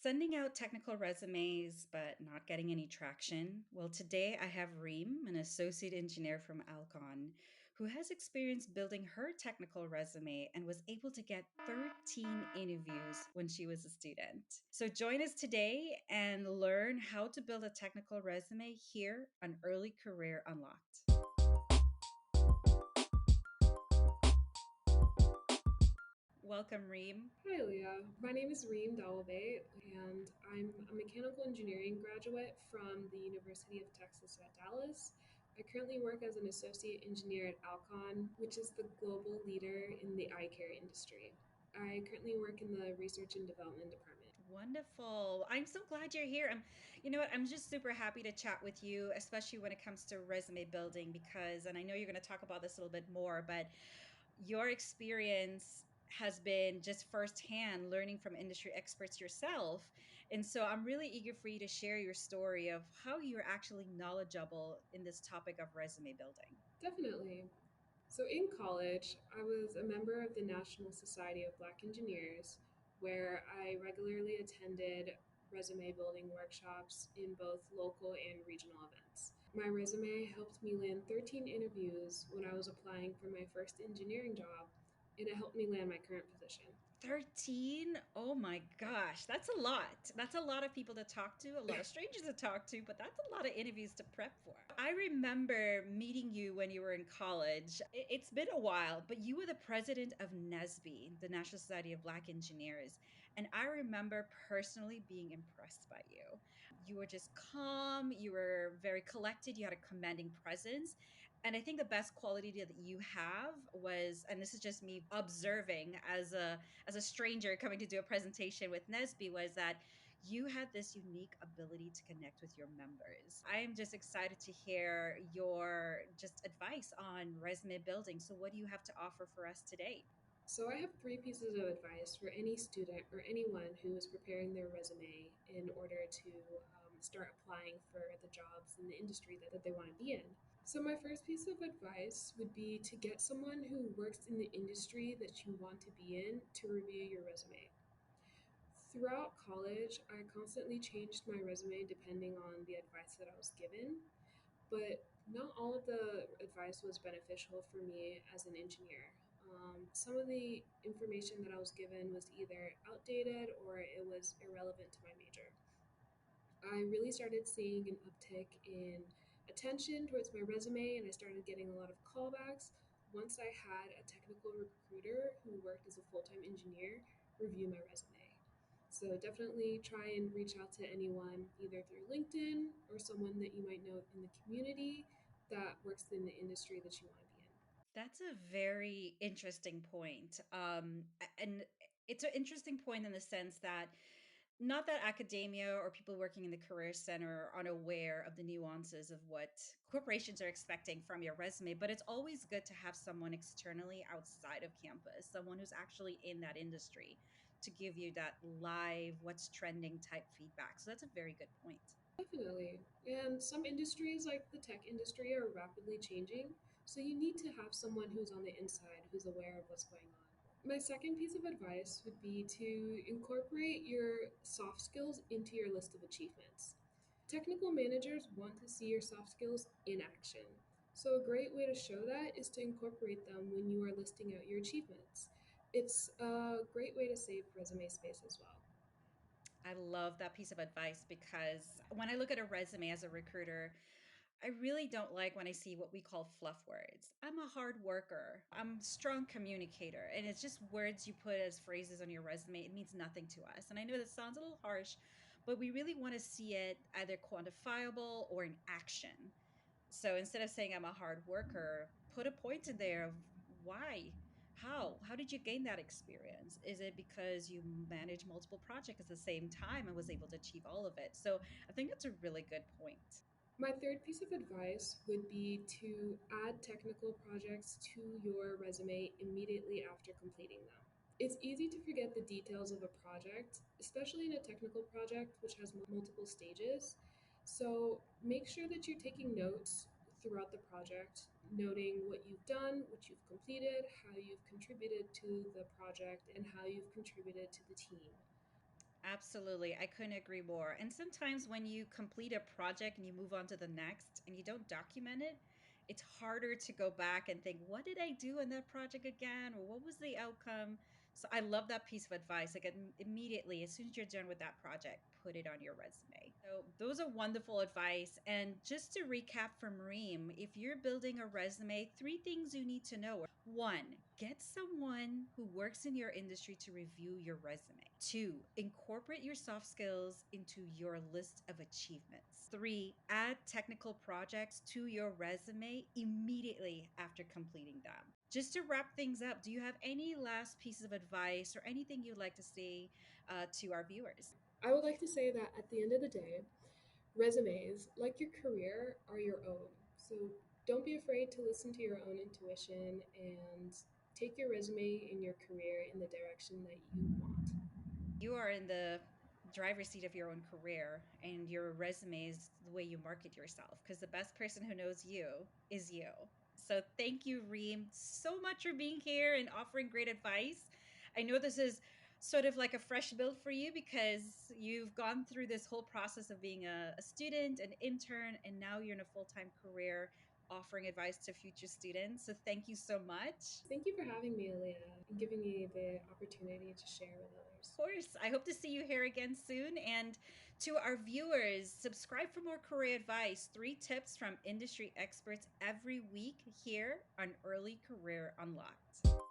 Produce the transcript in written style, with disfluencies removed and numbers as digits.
Sending out technical resumes, but not getting any traction. Well, today I have Reem, an associate engineer from Alcon, who has experience building her technical resume and was able to get 13 interviews when she was a student. So join us today and learn how to build a technical resume here on Early Career Unlocked. Welcome, Reem. Hi, Leah. My name is Reem and I'm a mechanical engineering graduate from the University of Texas at Dallas. I currently work as an associate engineer at Alcon, which is the global leader in the eye care industry. I currently work in the research and development department. Wonderful. I'm so glad you're here. You know what? I'm just super happy to chat with you, especially when it comes to resume building, because, and I know you're going to talk about this a little bit more, but your experience has been just firsthand learning from industry experts yourself. And so I'm really eager for you to share your story of how you're actually knowledgeable in this topic of resume building. Definitely. So in college, I was a member of the National Society of Black Engineers, where I regularly attended resume building workshops in both local and regional events. My resume helped me land 13 interviews when I was applying for my first engineering job, and it helped me land my current position. 13? Oh my gosh, that's a lot. That's a lot of people to talk to, a lot of strangers to talk to, but that's a lot of interviews to prep for. I remember meeting you when you were in college. It's been a while, but you were the president of NSBE, the National Society of Black Engineers. And I remember personally being impressed by you. You were just calm, you were very collected, you had a commanding presence. And I think the best quality that you have was, and this is just me observing as a stranger coming to do a presentation with Nesby, was that you had this unique ability to connect with your members. I am just excited to hear your just advice on resume building. So what do you have to offer for us today? So, I have three pieces of advice for any student or anyone who is preparing their resume in order to start applying for the jobs in the industry that they want to be in. So, my first piece of advice would be to get someone who works in the industry that you want to be in to review your resume. Throughout college, I constantly changed my resume depending on the advice that I was given, but not all of the advice was beneficial for me as an engineer. Some of the information that I was given was either outdated or it was irrelevant to my major. I really started seeing an uptick in attention towards my resume, and I started getting a lot of callbacks once I had a technical recruiter who worked as a full time engineer review my resume. So definitely try and reach out to anyone either through LinkedIn or someone that you might know in the community that works in the industry that you want to be in. That's a very interesting point. And it's an interesting point in the sense that not that academia or people working in the career center are unaware of the nuances of what corporations are expecting from your resume, but it's always good to have someone externally outside of campus, someone who's actually in that industry to give you that live, what's trending type feedback. So that's a very good point. Definitely. And some industries, like the tech industry, are rapidly changing. So you need to have someone who's on the inside who's aware of what's going on. My second piece of advice would be to incorporate your soft skills into your list of achievements. Technical managers want to see your soft skills in action. So, a great way to show that is to incorporate them when you are listing out your achievements. It's a great way to save resume space as well. I love that piece of advice because when I look at a resume as a recruiter, I really don't like when I see what we call fluff words. I'm a hard worker. I'm a strong communicator. And it's just words you put as phrases on your resume. It means nothing to us. And I know this sounds a little harsh, but we really want to see it either quantifiable or in action. So instead of saying I'm a hard worker, put a point in there of why. How did you gain that experience? Is it because you managed multiple projects at the same time and was able to achieve all of it? So I think that's a really good point. My third piece of advice would be to add technical projects to your resume immediately after completing them. It's easy to forget the details of a project, especially in a technical project which has multiple stages. So make sure that you're taking notes throughout the project, noting what you've done, what you've completed, how you've contributed to the project, and how you've contributed to the team. Absolutely. I couldn't agree more. And sometimes when you complete a project and you move on to the next and you don't document it, it's harder to go back and think, what did I do in that project again? Or what was the outcome? So I love that piece of advice. Like immediately, as soon as you're done with that project, put it on your resume. So those are wonderful advice. And just to recap from Reem, if you're building a resume, three things you need to know. One, get someone who works in your industry to review your resume. Two, incorporate your soft skills into your list of achievements. Three, add technical projects to your resume immediately after completing them. Just to wrap things up, do you have any last pieces of advice or anything you'd like to say to our viewers? I would like to say that at the end of the day, resumes, like your career, are your own. So don't be afraid to listen to your own intuition and take your resume and your career in the direction that you want. You are in the driver's seat of your own career, and your resume is the way you market yourself because the best person who knows you is you. So thank you, Reem, so much for being here and offering great advice. I know this is sort of like a fresh build for you because you've gone through this whole process of being a student, an intern, and now you're in a full-time career offering advice to future students. So thank you so much. Thank you for having me, Aaliyah, and giving me the opportunity to share with others. Course. I hope to see you here again soon. And to our viewers, subscribe for more career advice. 3 tips from industry experts every week here on Early Career Unlocked.